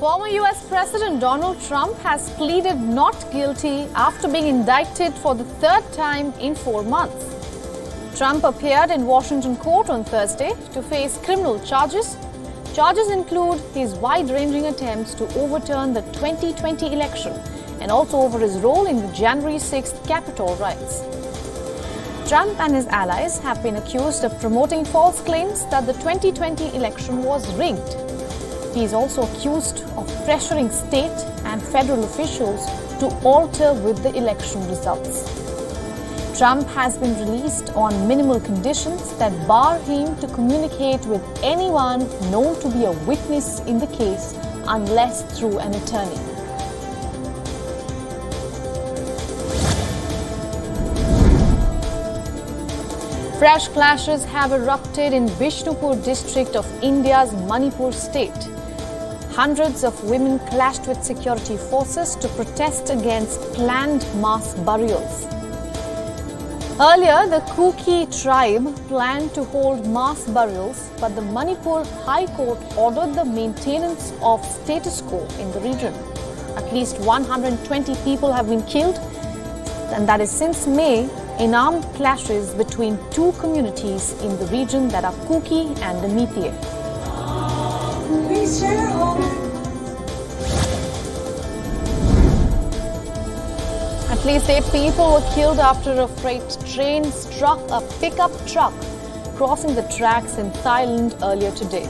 Former US President Donald Trump has pleaded not guilty after being indicted for the third time in 4 months. Trump appeared in Washington court on Thursday to face criminal charges. Charges include his wide-ranging attempts to overturn the 2020 election and also over his role in the January 6th Capitol riots. Trump and his allies have been accused of promoting false claims that the 2020 election was rigged. He is also accused of pressuring state and federal officials to alter with the election results. Trump has been released on minimal conditions that bar him to communicate with anyone known to be a witness in the case unless through an attorney. Fresh clashes have erupted in Bishnupur district of India's Manipur state. Hundreds of women clashed with security forces to protest against planned mass burials. Earlier, the Kuki tribe planned to hold mass burials, but the Manipur High Court ordered the maintenance of status quo in the region. At least 120 people have been killed, and that is since May, in armed clashes between two communities in the region that are Kuki and the Meitei. At least 8 people were killed after a freight train struck a pickup truck crossing the tracks in Thailand earlier today.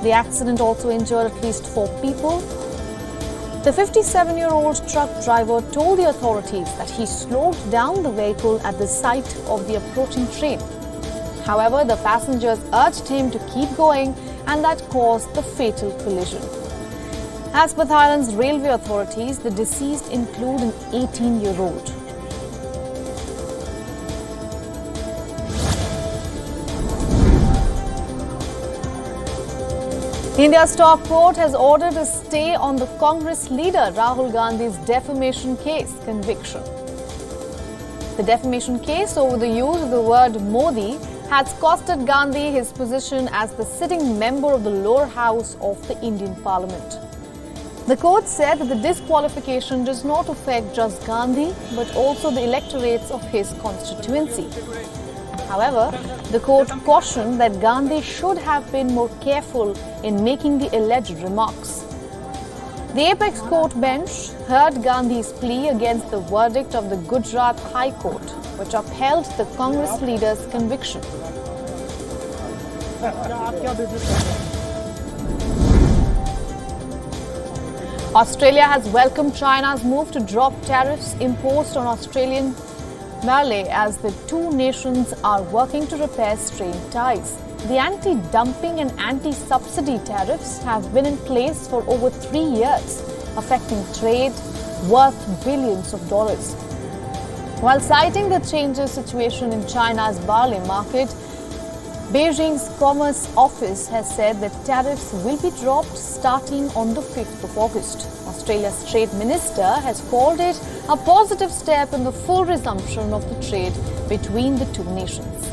The accident also injured at least 4 people. The 57-year-old truck driver told the authorities that he slowed down the vehicle at the sight of the approaching train. However, the passengers urged him to keep going, and that caused the fatal collision. As per Thailand's railway authorities, the deceased include an 18-year-old. India's top court has ordered a stay on the Congress leader Rahul Gandhi's defamation case conviction. The defamation case over the use of the word Modi has costed Gandhi his position as the sitting member of the lower house of the Indian Parliament. The court said that the disqualification does not affect just Gandhi but also the electorates of his constituency. However, the court cautioned that Gandhi should have been more careful in making the alleged remarks. The apex court bench heard Gandhi's plea against the verdict of the Gujarat High Court, which upheld the Congress leader's conviction. Australia has welcomed China's move to drop tariffs imposed on Australian barley as the two nations are working to repair strained ties. The anti-dumping and anti-subsidy tariffs have been in place for over 3 years, affecting trade worth billions of dollars. While citing the changing situation in China's barley market, Beijing's Commerce Office has said that tariffs will be dropped starting on the 5th of August. Australia's Trade Minister has called it a positive step in the full resumption of the trade between the two nations.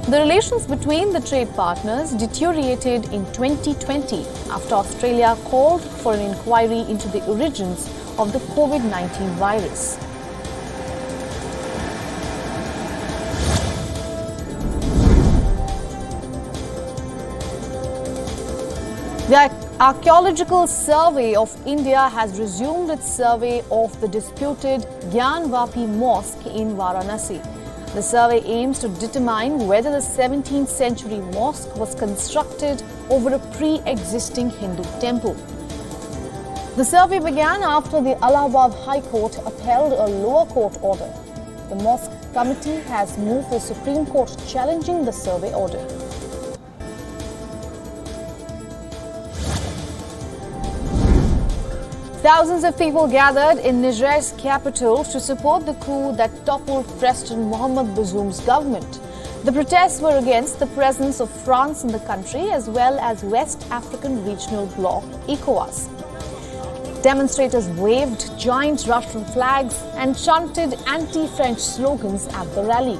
The relations between the trade partners deteriorated in 2020 after Australia called for an inquiry into the origins of the COVID-19 virus. The Archaeological Survey of India has resumed its survey of the disputed Gyanvapi mosque in Varanasi. The survey aims to determine whether the 17th century mosque was constructed over a pre-existing Hindu temple. The survey began after the Allahabad High Court upheld a lower court order. The mosque committee has moved the Supreme Court challenging the survey order. Thousands of people gathered in Niger's capital to support the coup that toppled President Mohamed Bazoum's government. The protests were against the presence of France in the country as well as West African regional bloc ECOWAS. Demonstrators waved giant Russian flags and chanted anti-French slogans at the rally.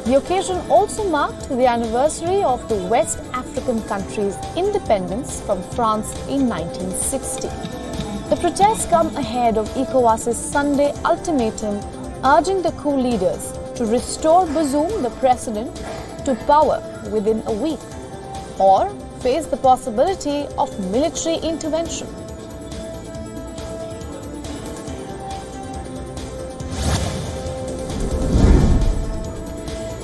The occasion also marked the anniversary of the West African country's independence from France in 1960. The protests come ahead of ECOWAS's Sunday ultimatum urging the coup leaders to restore Bazoum, the president, to power within a week or face the possibility of military intervention.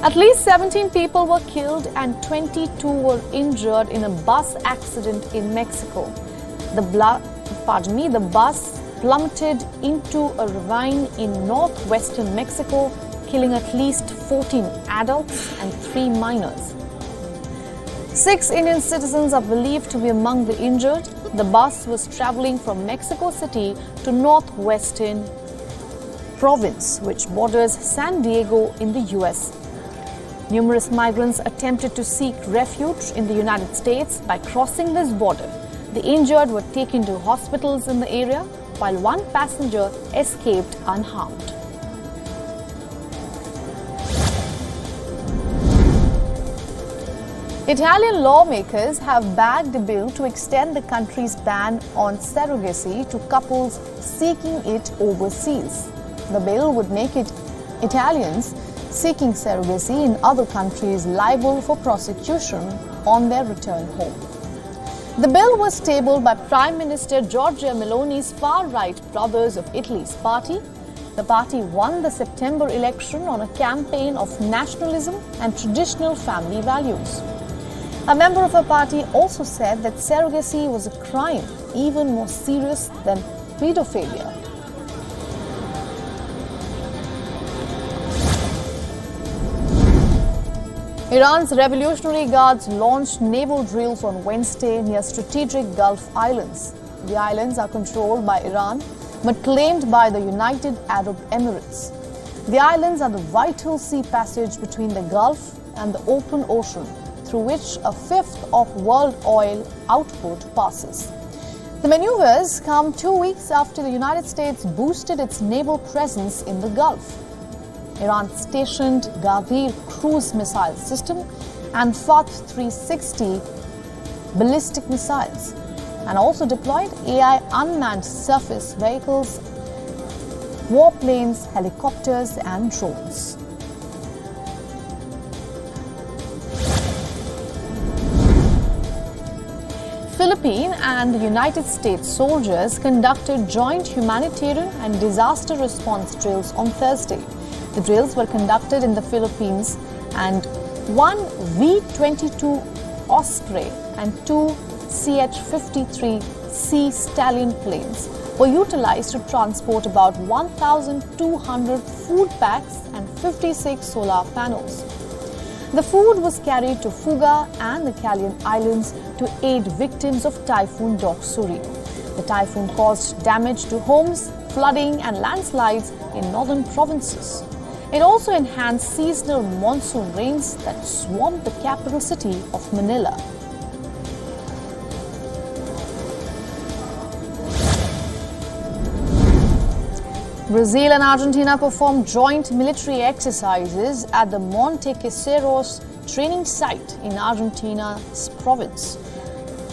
At least 17 people were killed and 22 were injured in a bus accident in Mexico. The bus plummeted into a ravine in northwestern Mexico, killing at least 14 adults and 3 minors. 6 Indian citizens are believed to be among the injured. The bus was traveling from Mexico City to northwestern province, which borders San Diego in the US. Numerous migrants attempted to seek refuge in the United States by crossing this border. The injured were taken to hospitals in the area, while one passenger escaped unharmed. Italian lawmakers have backed a bill to extend the country's ban on surrogacy to couples seeking it overseas. The bill would make Italians seeking surrogacy in other countries liable for prosecution on their return home. The bill was tabled by Prime Minister Giorgia Meloni's far-right Brothers of Italy's party. The party won the September election on a campaign of nationalism and traditional family values. A member of her party also said that surrogacy was a crime even more serious than pedophilia. Iran's Revolutionary Guards launched naval drills on Wednesday near strategic Gulf islands. The islands are controlled by Iran but claimed by the United Arab Emirates. The islands are the vital sea passage between the Gulf and the open ocean, through which a fifth of world oil output passes. The maneuvers come 2 weeks after the United States boosted its naval presence in the Gulf. Iran stationed Ghadir cruise missile system and Fath 360 ballistic missiles, and also deployed AI unmanned surface vehicles, warplanes, helicopters and drones. Philippine and United States soldiers conducted joint humanitarian and disaster response drills on Thursday. The drills were conducted in the Philippines, and one V-22 Osprey and 2 CH-53C Stallion planes were utilized to transport about 1,200 food packs and 56 solar panels. The food was carried to Fuga and the Calayan Islands to aid victims of Typhoon Doksuri. The typhoon caused damage to homes, flooding and landslides in northern provinces. It also enhanced seasonal monsoon rains that swamped the capital city of Manila. Brazil and Argentina performed joint military exercises at the Monte Caseros training site in Argentina's province.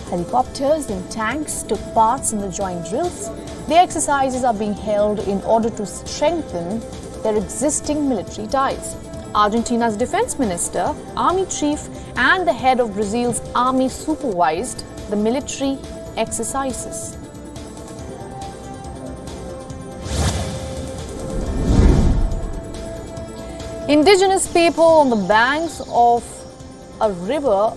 Helicopters and tanks took part in the joint drills. The exercises are being held in order to strengthen their existing military ties. Argentina's defense minister, army chief, and the head of Brazil's army supervised the military exercises. Indigenous people on the banks of a river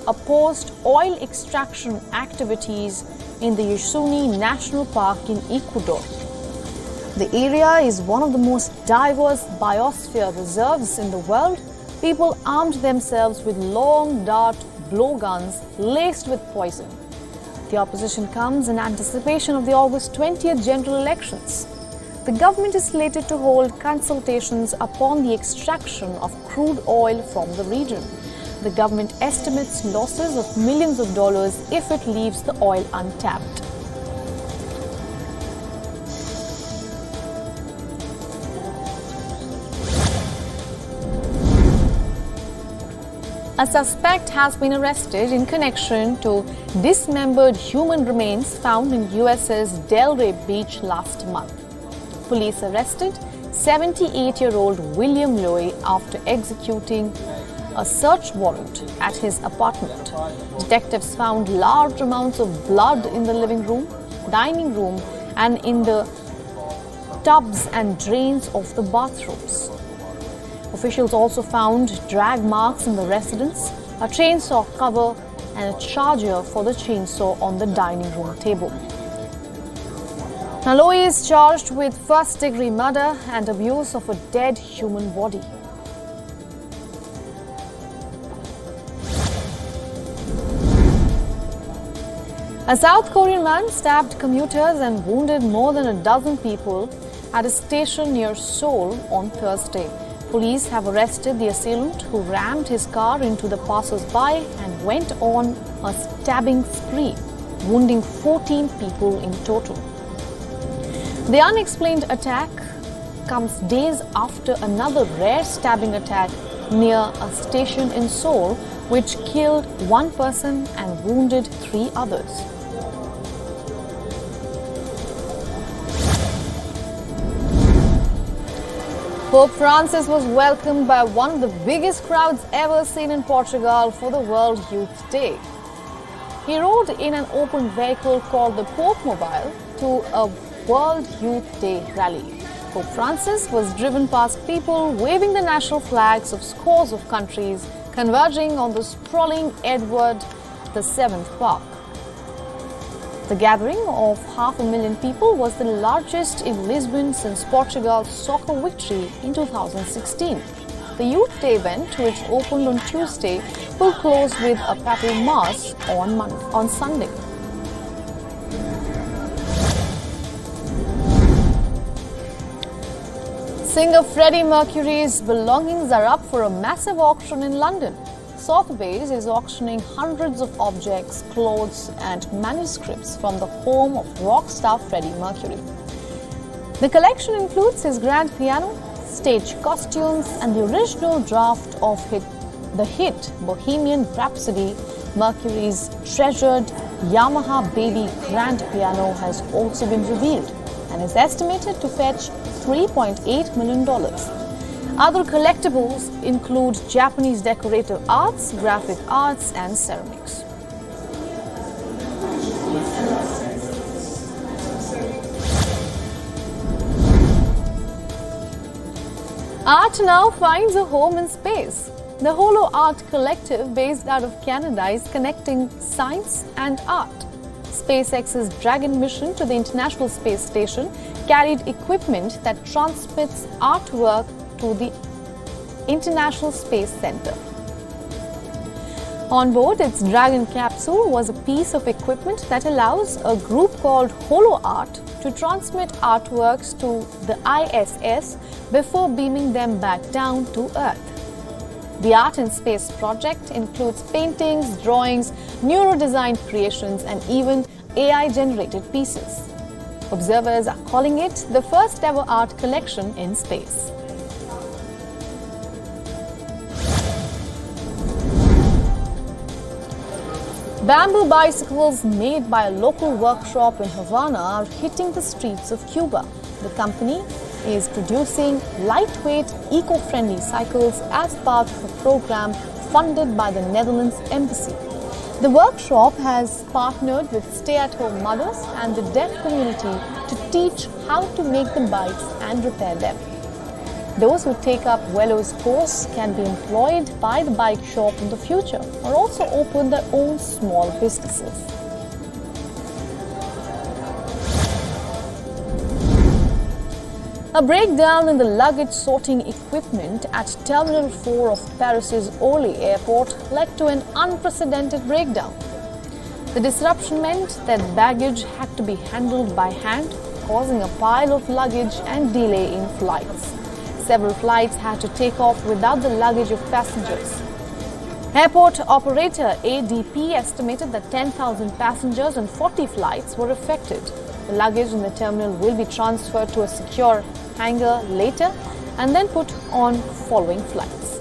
opposed oil extraction activities in the Yasuni National Park in Ecuador. The area is one of the most diverse biosphere reserves in the world. People armed themselves with long dart blowguns laced with poison. The opposition comes in anticipation of the August 20th general elections. The government is slated to hold consultations upon the extraction of crude oil from the region. The government estimates losses of millions of dollars if it leaves the oil untapped. A suspect has been arrested in connection to dismembered human remains found in US's Delray Beach last month. Police arrested 78-year-old William Loy after executing a search warrant at his apartment. Detectives found large amounts of blood in the living room, dining room, and in the tubs and drains of the bathrooms. Officials also found drag marks in the residence, a chainsaw cover, and a charger for the chainsaw on the dining room table. Now, Loy is charged with first-degree murder and abuse of a dead human body. A South Korean man stabbed commuters and wounded more than a dozen people at a station near Seoul on Thursday. Police have arrested the assailant who rammed his car into the passers-by and went on a stabbing spree, wounding 14 people in total. The unexplained attack comes days after another rare stabbing attack near a station in Seoul, which killed one person and wounded 3 others. Pope Francis was welcomed by one of the biggest crowds ever seen in Portugal for the World Youth Day. He rode in an open vehicle called the Pope Mobile to a World Youth Day rally. Pope Francis was driven past people waving the national flags of scores of countries converging on the sprawling Edward VII Park. The gathering of 500,000 people was the largest in Lisbon since Portugal's soccer victory in 2016. The Youth Day event, which opened on Tuesday, will close with a papal mass on Sunday. Singer Freddie Mercury's belongings are up for a massive auction in London. Sotheby's is auctioning hundreds of objects, clothes and manuscripts from the home of rock star Freddie Mercury. The collection includes his grand piano, stage costumes and the original draft of the hit Bohemian Rhapsody. Mercury's treasured Yamaha Baby grand piano has also been revealed and is estimated to fetch $3.8 million. Other collectibles include Japanese decorative arts, graphic arts, and ceramics. Art now finds a home in space. The Holo Art Collective, based out of Canada, is connecting science and art. SpaceX's Dragon mission to the International Space Station carried equipment that transmits artwork to the International Space Center. On board its Dragon capsule was a piece of equipment that allows a group called Holo Art to transmit artworks to the ISS before beaming them back down to Earth. The Art in Space project includes paintings, drawings, neuro-designed creations, and even AI-generated pieces. Observers are calling it the first ever art collection in space. Bamboo bicycles made by a local workshop in Havana are hitting the streets of Cuba. The company is producing lightweight, eco-friendly cycles as part of a program funded by the Netherlands Embassy. The workshop has partnered with stay-at-home mothers and the deaf community to teach how to make the bikes and repair them. Those who take up Velo's course can be employed by the bike shop in the future or also open their own small businesses. A breakdown in the luggage sorting equipment at Terminal 4 of Paris's Orly airport led to an unprecedented breakdown. The disruption meant that baggage had to be handled by hand, causing a pile of luggage and delay in flights. Several flights had to take off without the luggage of passengers. Airport operator ADP estimated that 10,000 passengers and 40 flights were affected. The luggage in the terminal will be transferred to a secure hangar later and then put on following flights.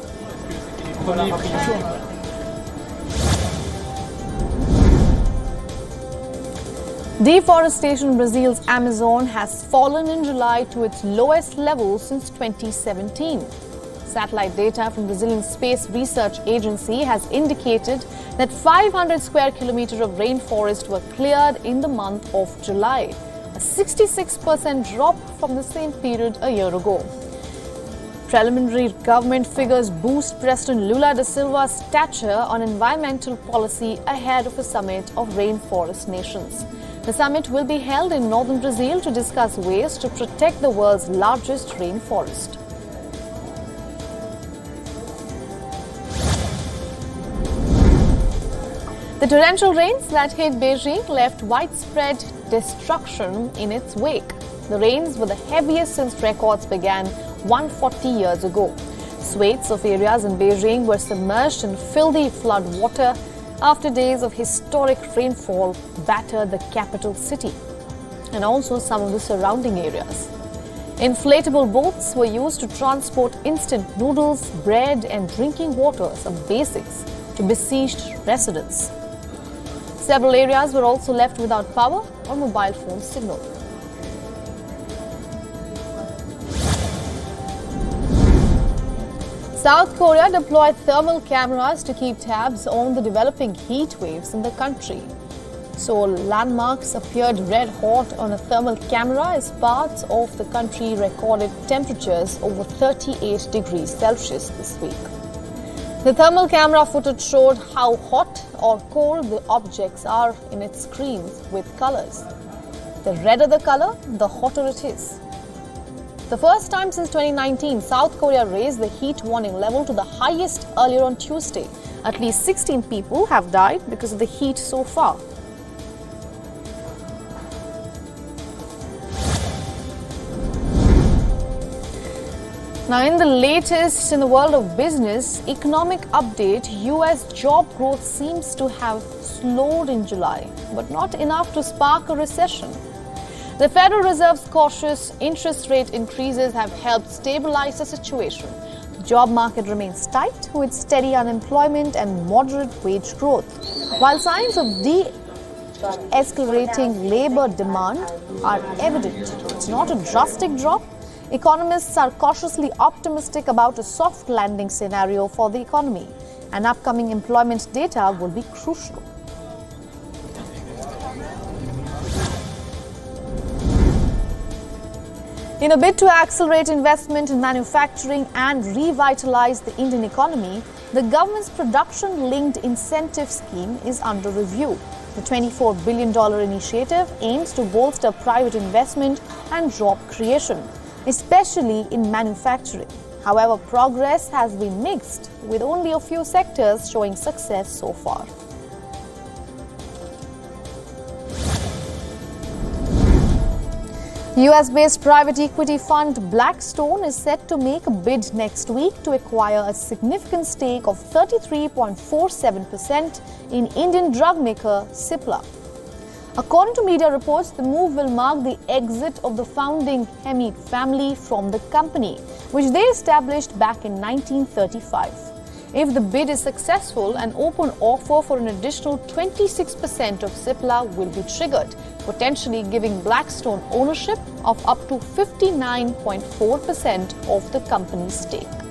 Deforestation in Brazil's Amazon has fallen in July to its lowest level since 2017. Satellite data from Brazilian Space Research Agency has indicated that 500 square kilometers of rainforest were cleared in the month of July, a 66% drop from the same period a year ago. Preliminary government figures boost President Lula da Silva's stature on environmental policy ahead of a summit of rainforest nations. The summit will be held in northern Brazil to discuss ways to protect the world's largest rainforest. The torrential rains that hit Beijing left widespread destruction in its wake. The rains were the heaviest since records began 140 years ago. Swathes of areas in Beijing were submerged in filthy flood water after days of historic rainfall battered the capital city and also some of the surrounding areas. Inflatable boats were used to transport instant noodles, bread and drinking water, some basics, to besieged residents. Several areas were also left without power or mobile phone signal. South Korea deployed thermal cameras to keep tabs on the developing heat waves in the country. Seoul landmarks appeared red hot on a thermal camera as parts of the country recorded temperatures over 38 degrees Celsius this week. The thermal camera footage showed how hot or cold the objects are in its screens with colors. The redder the color, the hotter it is. The first time since 2019, South Korea raised the heat warning level to the highest earlier on Tuesday. At least 16 people have died because of the heat so far. Now, in the latest in the world of business, economic update, US job growth seems to have slowed in July, but not enough to spark a recession. The Federal Reserve's cautious interest rate increases have helped stabilize the situation. The job market remains tight with steady unemployment and moderate wage growth. While signs of de-escalating labor demand are evident, it's not a drastic drop. Economists are cautiously optimistic about a soft landing scenario for the economy, and upcoming employment data will be crucial. In a bid to accelerate investment in manufacturing and revitalize the Indian economy, the government's production-linked incentive scheme is under review. The $24 billion initiative aims to bolster private investment and job creation, especially in manufacturing. However, progress has been mixed, with only a few sectors showing success so far. US-based private equity fund Blackstone is set to make a bid next week to acquire a significant stake of 33.47% in Indian drug maker Cipla. According to media reports, the move will mark the exit of the founding Hamid family from the company, which they established back in 1935. If the bid is successful, an open offer for an additional 26% of Cipla will be triggered, potentially giving Blackstone ownership of up to 59.4% of the company's stake.